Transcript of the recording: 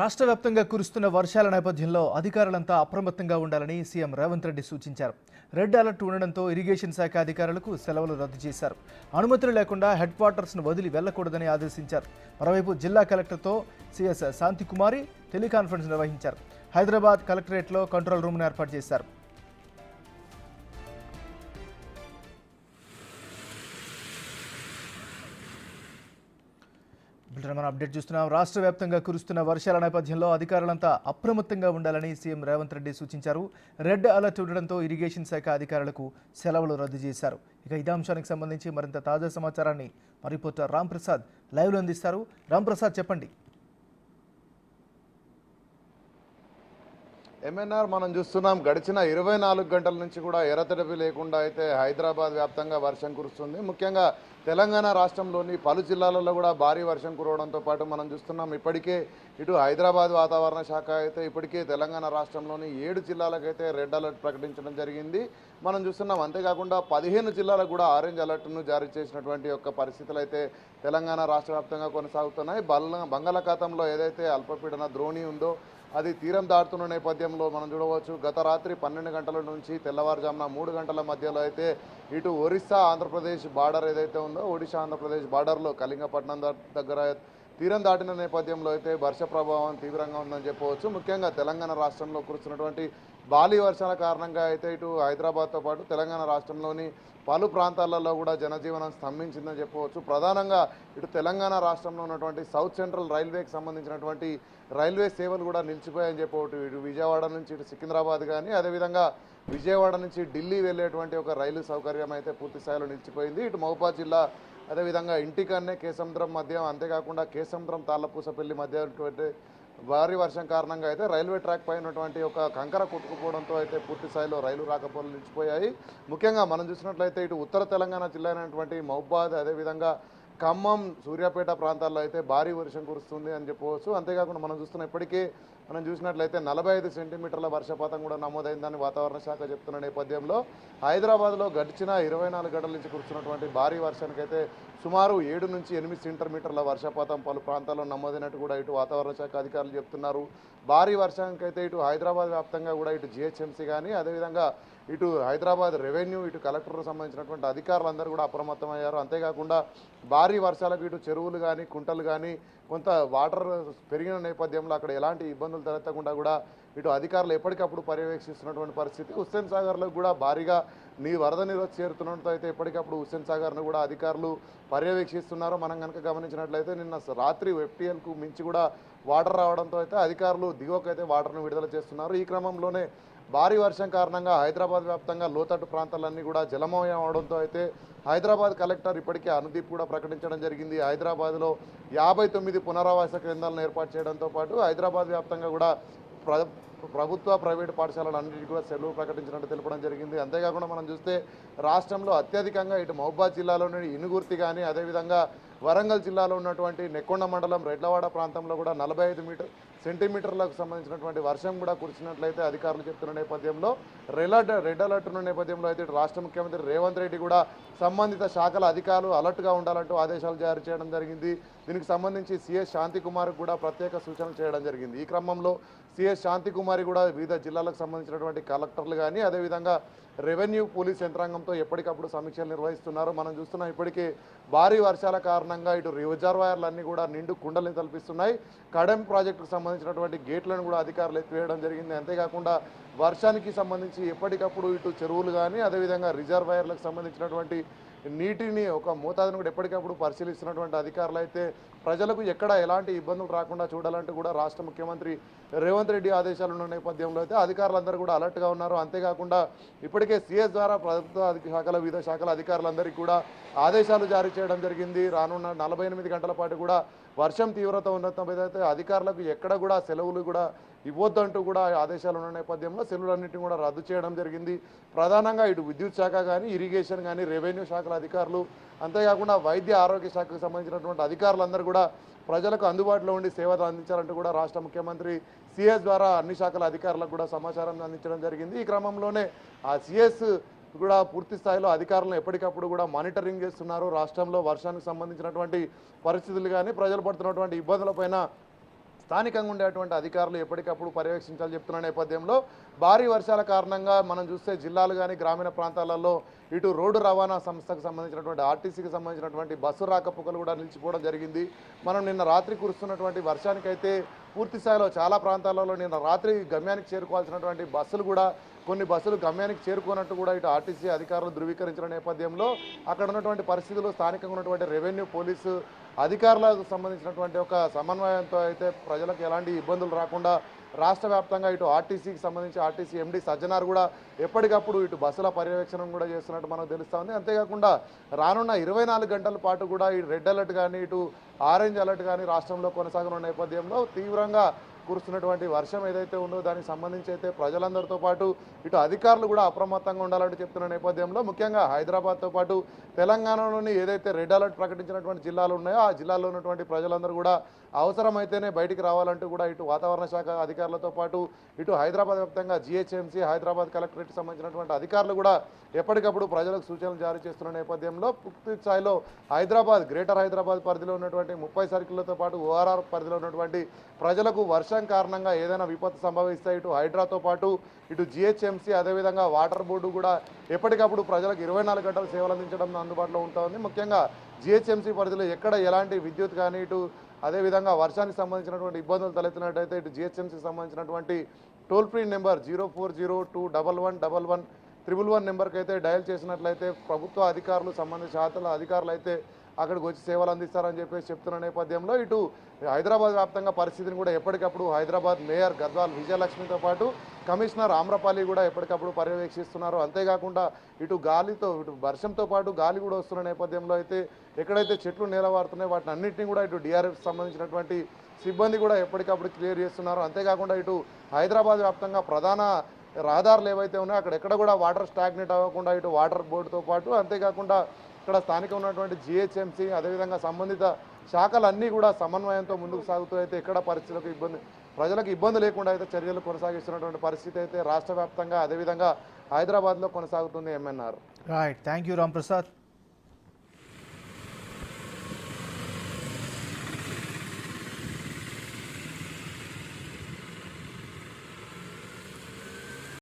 రాష్ట్ర వ్యాప్తంగా కురుస్తున్న వర్షాల నేపథ్యంలో అధికారులంతా అప్రమత్తంగా ఉండాలని సీఎం రేవంత్ రెడ్డి సూచించారు. రెడ్ అలర్ట్ ఉండడంతో ఇరిగేషన్ శాఖ అధికారులకు సెలవులు రద్దు చేశారు. అనుమతులు లేకుండా హెడ్ క్వార్టర్స్ను వదిలి వెళ్లకూడదని ఆదేశించారు. మరోవైపు జిల్లా కలెక్టర్తో సీఎస్ శాంతికుమారి టెలికాన్ఫరెన్స్ నిర్వహించారు. హైదరాబాద్ కలెక్టరేట్లో కంట్రోల్ రూమ్ను ఏర్పాటు చేశారు. మనం అప్డేట్ చూస్తున్నాం. రాష్ట్ర వ్యాప్తంగా కురుస్తున్న వర్షాల నేపథ్యంలో అధికారులంతా అప్రమత్తంగా ఉండాలని సీఎం రేవంత్ రెడ్డి సూచించారు. రెడ్ అలర్ట్ ఉండడంతో ఇరిగేషన్ శాఖ అధికారులకు సెలవులు రద్దు చేశారు. ఇక ఇదే అంశానికి సంబంధించి మరింత తాజా సమాచారాన్ని మా రిపోర్టర్ రాంప్రసాద్ లైవ్లో అందిస్తారు. రాంప్రసాద్, చెప్పండి. ఎంఎన్ఆర్ మనం చూస్తున్నాం, గడిచిన 24 గంటల నుంచి కూడా ఎరతెరపి లేకుండా అయితే హైదరాబాద్ వ్యాప్తంగా వర్షం కురుస్తుంది. ముఖ్యంగా తెలంగాణ రాష్ట్రంలోని పలు జిల్లాలలో కూడా భారీ వర్షం కురవడంతో పాటు మనం చూస్తున్నాం, ఇప్పటికే ఇటు హైదరాబాద్ వాతావరణ శాఖ అయితే ఇప్పటికే తెలంగాణ రాష్ట్రంలోని 7 జిల్లాలకైతే రెడ్ అలర్ట్ ప్రకటించడం జరిగింది. మనం చూస్తున్నాం. అంతేకాకుండా 15 జిల్లాలకు కూడా ఆరెంజ్ అలర్ట్ను జారీ చేసినటువంటి యొక్క పరిస్థితులు అయితే తెలంగాణ రాష్ట్ర వ్యాప్తంగా కొనసాగుతున్నాయి. బంగాళాఖాతంలో ఏదైతే అల్పపీడన ద్రోణి ఉందో అది తీరం దాటుతున్న నేపథ్యంలో మనం చూడవచ్చు, గత రాత్రి 12 గంటల నుంచి తెల్లవారుజామున 3 గంటల మధ్యలో అయితే ఇటు ఒరిస్సా ఆంధ్రప్రదేశ్ బార్డర్ ఏదైతే ఉందో ఒడిశా ఆంధ్రప్రదేశ్ బార్డర్లో కళింగపట్నం దగ్గర తీరం దాటిన నేపథ్యంలో అయితే వర్ష ప్రభావం తీవ్రంగా ఉందని చెప్పవచ్చు. ముఖ్యంగా తెలంగాణ రాష్ట్రంలో కురుస్తున్నటువంటి భారీ వర్షాల కారణంగా అయితే ఇటు హైదరాబాద్తో పాటు తెలంగాణ రాష్ట్రంలోని పలు ప్రాంతాలలో కూడా జనజీవనం స్తంభించిందని చెప్పవచ్చు. ప్రధానంగా ఇటు తెలంగాణ రాష్ట్రంలో ఉన్నటువంటి సౌత్ సెంట్రల్ రైల్వేకి సంబంధించినటువంటి రైల్వే సేవలు కూడా నిలిచిపోయాయని చెప్పవచ్చు. ఇటు విజయవాడ నుంచి ఇటు సికింద్రాబాద్ కానీ, అదేవిధంగా విజయవాడ నుంచి ఢిల్లీ వెళ్ళేటువంటి ఒక రైలు సౌకర్యం అయితే పూర్తి స్థాయిలో నిలిచిపోయింది. ఇటు మహబూబాద్ జిల్లా, అదేవిధంగా ఇంటికన్నే కేసముద్రం మధ్య, అంతేకాకుండా కేసముద్రం తాళ్ళపూసపల్లి మధ్య భారీ వర్షం కారణంగా అయితే రైల్వే ట్రాక్ పై ఉన్నటువంటి ఒక కంకర కొట్టుకుపోవడంతో అయితే పూర్తి స్థాయిలో రైలు రాకపోకలు నిలిచిపోయాయి. ముఖ్యంగా మనం చూసినట్లయితే ఇటు ఉత్తర తెలంగాణ జిల్లా అయినటువంటి మహబూబాద్, అదేవిధంగా ఖమ్మం, సూర్యాపేట ప్రాంతాల్లో అయితే భారీ వర్షం కురుస్తుంది అని చెప్పవచ్చు. అంతేకాకుండా మనం చూస్తున్న ఇప్పటికే మనం చూసినట్లయితే 45 సెంటీమీటర్ల వర్షపాతం కూడా నమోదైందని వాతావరణ శాఖ చెప్తున్న నేపథ్యంలో హైదరాబాద్లో గడిచిన 24 గంటల నుంచి కురుస్తున్నటువంటి భారీ వర్షానికైతే సుమారు 7 నుంచి 8 సెంటీమీటర్ల వర్షపాతం పలు ప్రాంతాల్లో నమోదైనట్టు కూడా ఇటు వాతావరణ శాఖ అధికారులు చెప్తున్నారు. భారీ వర్షానికైతే ఇటు హైదరాబాద్ వ్యాప్తంగా కూడా ఇటు జిహెచ్ఎంసీ కానీ, అదేవిధంగా ఇటు హైదరాబాద్ రెవెన్యూ, ఇటు కలెక్టర్కు సంబంధించినటువంటి అధికారులందరూ కూడా అప్రమత్తమయ్యారు. అంతేకాకుండా భారీ వర్షాలకు ఇటు చెరువులు కానీ, కుంటలు కానీ కొంత వాటర్ పెరిగిన నేపథ్యంలో అక్కడ ఎలాంటి ఇబ్బందులు తలెత్తకుండా కూడా ఇటు అధికారులు ఎప్పటికప్పుడు పర్యవేక్షిస్తున్నటువంటి పరిస్థితి. హుస్సేన్ సాగర్లో కూడా భారీగా వరద నీరు చేరుతుండటంతో అయితే ఎప్పటికప్పుడు హుస్సేన్ సాగర్ను కూడా అధికారులు పర్యవేక్షిస్తున్నారు. మనం కనుక గమనించినట్లయితే నిన్న రాత్రి FTLకు మించి కూడా వాటర్ రావడంతో అయితే అధికారులు దిగువకైతే వాటర్ను విడుదల చేస్తున్నారు. ఈ క్రమంలోనే భారీ వర్షం కారణంగా హైదరాబాద్ వ్యాప్తంగా లోతట్టు ప్రాంతాలన్నీ కూడా జలమయం అవడంతో అయితే హైదరాబాద్ కలెక్టర్ ఇప్పటికే అనుదీప్ కూడా ప్రకటించడం జరిగింది. హైదరాబాద్లో 59 పునరావాస కేంద్రాలను ఏర్పాటు చేయడంతో పాటు హైదరాబాద్ వ్యాప్తంగా కూడా ప్రభుత్వ ప్రైవేటు పాఠశాలలన్నింటినీ కూడా సెలవు ప్రకటించినట్టు తెలపడం జరిగింది. అంతేకాకుండా మనం చూస్తే రాష్ట్రంలో అత్యధికంగా ఇటు మహబూబాద్ జిల్లాలోని ఇనుగుర్తి కానీ, అదేవిధంగా వరంగల్ జిల్లాలో ఉన్నటువంటి నెక్కొండ మండలం రెడ్లవాడ ప్రాంతంలో కూడా 45 సెంటీమీటర్లకు సంబంధించినటువంటి వర్షం కూడా కురిసినట్లయితే అధికారులు చెప్తున్న నేపథ్యంలో రెడ్ అలర్ట్ ఉన్న నేపథ్యంలో అయితే రాష్ట్ర ముఖ్యమంత్రి రేవంత్ రెడ్డి కూడా సంబంధిత శాఖల అధికారులు అలర్ట్గా ఉండాలంటూ ఆదేశాలు జారీ చేయడం జరిగింది. దీనికి సంబంధించి సిఎస్ శాంతికుమార్కి కూడా ప్రత్యేక సూచనలు చేయడం జరిగింది. ఈ క్రమంలో సిఎస్ శాంతికుమారి కూడా వివిధ జిల్లాలకు సంబంధించినటువంటి కలెక్టర్లు కానీ, అదేవిధంగా రెవెన్యూ, పోలీస్ యంత్రాంగంతో ఎప్పటికప్పుడు సమీక్షలు నిర్వహిస్తున్నారు. మనం చూస్తున్నాం, ఇప్పటికే భారీ వర్షాల కారణంగా ఇటు రిజర్వాయర్లన్నీ కూడా నిండు కుండల్ని తలపిస్తున్నాయి. కడెం ప్రాజెక్టుకు సంబంధించినటువంటి గేట్లను కూడా అధికారులు ఎత్తివేయడం జరిగింది. అంతేకాకుండా వర్షానికి సంబంధించి ఎప్పటికప్పుడు ఇటు చెరువులు కానీ, అదేవిధంగా రిజర్వాయర్లకు సంబంధించినటువంటి నీటిని ఒక మోతాదును కూడా ఎప్పటికప్పుడు పరిశీలిస్తున్నటువంటి అధికారులు అయితే ప్రజలకు ఎక్కడ ఎలాంటి ఇబ్బందులు రాకుండా చూడాలంటూ కూడా రాష్ట్ర ముఖ్యమంత్రి రేవంత్ రెడ్డి ఆదేశాలు ఉన్న నేపథ్యంలో అయితే అధికారులందరూ కూడా అలర్ట్గా ఉన్నారు. అంతేకాకుండా ఇప్పటికే సీఎస్ ద్వారా ప్రభుత్వ శాఖల వివిధ శాఖల అధికారులందరికీ కూడా ఆదేశాలు జారీ చేయడం జరిగింది. రానున్న 48 గంటల పాటు కూడా వర్షం తీవ్రత ఉన్నట్లయితే అధికారులకు ఎక్కడ కూడా సెలవులు కూడా ఇవ్వద్దంటూ కూడా ఆదేశాలు ఉన్న నేపథ్యంలో సెలవులన్నింటినీ కూడా రద్దు చేయడం జరిగింది. ప్రధానంగా ఇటు విద్యుత్ శాఖ కానీ, ఇరిగేషన్ కానీ, రెవెన్యూ శాఖల అధికారులు, అంతేకాకుండా వైద్య ఆరోగ్య శాఖకు సంబంధించినటువంటి అధికారులందరూ కూడా ప్రజలకు అందుబాటులో ఉండి సేవలు అందించాలంటూ కూడా రాష్ట్ర ముఖ్యమంత్రి సిఎస్ ద్వారా అన్ని శాఖల అధికారులకు కూడా సమాచారం అందించడం జరిగింది. ఈ క్రమంలోనే ఆ సిఎస్ కూడా పూర్తి స్థాయిలో అధికారులను ఎప్పటికప్పుడు కూడా మానిటరింగ్ చేస్తున్నారు. రాష్ట్రంలో వర్షానికి సంబంధించినటువంటి పరిస్థితులు కానీ, ప్రజలు పడుతున్నటువంటి ఇబ్బందులపైన స్థానికంగా ఉండేటువంటి అధికారులు ఎప్పటికప్పుడు పర్యవేక్షించాలని చెప్తున్న నేపథ్యంలో భారీ వర్షాల కారణంగా మనం చూస్తే జిల్లాలు కానీ గ్రామీణ ప్రాంతాలలో ఇటు రోడ్డు రవాణా సంస్థకు సంబంధించినటువంటి ఆర్టీసీకి సంబంధించినటువంటి బస్సు రాకపోకలు కూడా నిలిచిపోవడం జరిగింది. మనం నిన్న రాత్రి కురుస్తున్నటువంటి వర్షానికైతే పూర్తి స్థాయిలో చాలా ప్రాంతాలలో నిన్న రాత్రి గమ్యానికి చేరుకోవాల్సినటువంటి బస్సులు కూడా కొన్ని బస్సులు గమ్యానికి చేరుకున్నట్టు కూడా ఇటు ఆర్టీసీ అధికారులు ధృవీకరించిన నేపథ్యంలో అక్కడ ఉన్నటువంటి పరిస్థితులు స్థానికంగా ఉన్నటువంటి రెవెన్యూ పోలీసు అధికారులకు సంబంధించినటువంటి ఒక సమన్వయంతో అయితే ప్రజలకు ఎలాంటి ఇబ్బందులు రాకుండా రాష్ట్ర వ్యాప్తంగా ఇటు ఆర్టీసీకి సంబంధించి ఆర్టీసీ ఎండీ సజ్జనార్ కూడా ఎప్పటికప్పుడు ఇటు బస్సుల పర్యవేక్షణ కూడా చేస్తున్నట్టు మనకు తెలుస్తూ ఉంది. అంతేకాకుండా రానున్న 24 గంటల పాటు కూడా ఈ రెడ్ అలర్ట్ కానీ ఇటు ఆరెంజ్ అలర్ట్ కానీ రాష్ట్రంలో కొనసాగనున్న నేపథ్యంలో తీవ్రంగా కురుస్తున్నటువంటి వర్షం ఏదైతే ఉందో దానికి సంబంధించి అయితే ప్రజలందరితో పాటు ఇటు అధికారులు కూడా అప్రమత్తంగా ఉండాలంటూ చెప్తున్న నేపథ్యంలో ముఖ్యంగా హైదరాబాద్తో పాటు తెలంగాణలోని ఏదైతే రెడ్ అలర్ట్ ప్రకటించినటువంటి జిల్లాలు ఉన్నాయో ఆ జిల్లాలో ఉన్నటువంటి ప్రజలందరూ కూడా అవసరమైతేనే బయటికి రావాలంటూ కూడా ఇటు వాతావరణ శాఖ అధికారులతో పాటు ఇటు హైదరాబాద్ వ్యాప్తంగా జీహెచ్ఎంసీ హైదరాబాద్ కలెక్టరేట్కి సంబంధించినటువంటి అధికారులు కూడా ఎప్పటికప్పుడు ప్రజలకు సూచనలు జారీ చేస్తున్న నేపథ్యంలో పూర్తి స్థాయిలో హైదరాబాద్ గ్రేటర్ హైదరాబాద్ పరిధిలో ఉన్నటువంటి 30 సర్కిళ్లతో పాటు ఓఆర్ఆర్ పరిధిలో ఉన్నటువంటి ప్రజలకు వర్షం కారణంగా ఏదైనా విపత్తు సంభవిస్తే ఇటు హైడ్రాతో పాటు ఇటు జీహెచ్ఎంసీ అదేవిధంగా వాటర్ బోర్డు కూడా ఎప్పటికప్పుడు ప్రజలకు 24 గంటలు సేవలు అందించడం అందుబాటులో ఉంటుంది. ముఖ్యంగా జీహెచ్ఎంసీ పరిధిలో ఎక్కడ ఎలాంటి విద్యుత్ కానీ ఇటు అదేవిధంగా వర్షానికి సంబంధించినటువంటి ఇబ్బందులు తలెత్తినట్టయితే ఇటు జీహెచ్ఎంసీకి సంబంధించినటువంటి టోల్ ఫ్రీ నెంబర్ 0402111111 నెంబర్కి అయితే డయల్ చేసినట్లయితే ప్రభుత్వ అధికారులు సంబంధించిన శాఖల అధికారులు అయితే అక్కడికి వచ్చి సేవలు అందిస్తారని చెప్పేసి చెప్తున్న నేపథ్యంలో ఇటు హైదరాబాద్ వ్యాప్తంగా పరిస్థితిని కూడా ఎప్పటికప్పుడు హైదరాబాద్ మేయర్ గద్వాల్ విజయలక్ష్మితో పాటు కమిషనర్ ఆమ్రపాలి కూడా ఎప్పటికప్పుడు పర్యవేక్షిస్తున్నారు. అంతేకాకుండా ఇటు గాలితో ఇటు వర్షంతో పాటు గాలి కూడా వస్తున్న నేపథ్యంలో అయితే ఎక్కడైతే చెట్లు నేలవారుతున్నాయో వాటిని అన్నింటినీ కూడా ఇటు డిఆర్ఎఫ్ సంబంధించినటువంటి సిబ్బంది కూడా ఎప్పటికప్పుడు క్లియర్ చేస్తున్నారు. అంతేకాకుండా ఇటు హైదరాబాద్ వ్యాప్తంగా ప్రధాన రహదారులు ఏవైతే ఉన్నాయో అక్కడెక్కడ కూడా వాటర్ స్టాగ్నేట్ అవ్వకుండా ఇటు వాటర్ బోర్డుతో పాటు అంతేకాకుండా ఇక్కడ స్థానిక ఉన్నటువంటి జీహెచ్ఎంసీ అదేవిధంగా సంబంధిత శాఖలన్నీ కూడా సమన్వయంతో ముందుకు సాగుతూ అయితే ఎక్కడ ప్రజలకు ఇబ్బంది లేకుండా అయితే చర్యలు కొనసాగిస్తున్నటువంటి పరిస్థితి అయితే రాష్ట్ర వ్యాప్తంగా అదేవిధంగా హైదరాబాద్లో కొనసాగుతుంది. MNR. Right, thank you Ram Prasad.